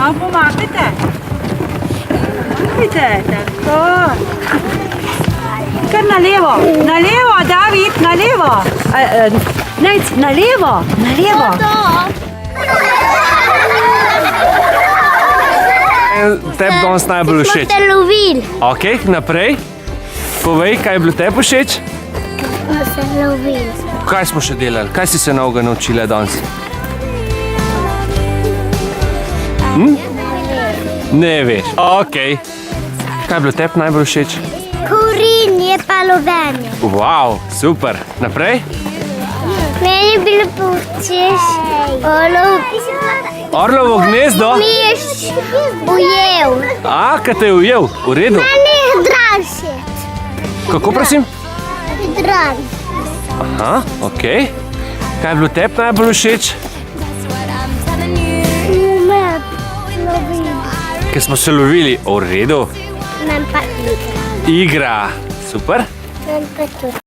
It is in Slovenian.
Malo pomakajte. Pomakajte, tako. Kar na levo, David, na levo. Nejc, na levo. Tebi danes najbolj všeč? Smo se lovili. Ok, naprej. Povej, kaj je bilo tebi všeč? Smo se lovili. Kaj smo še delali? Kaj si se novega naučila danes? Ne veš. Ok. Kaj je bilo tebi najbolj všeč? Kurinje pa lovenje. Wow, super. Naprej? Meni je bilo všeč Orlovo gnezdo? mi je ujel. A, kaj te je ujel? V redu. Meni je dražje. Kako prosim? Drag. Aha, ok. Kaj je bilo tebi najbolj všeč? Me lovili. Ker smo se lovili. V redu. Nam pa igra. Igra. Super. Nam pa tudi.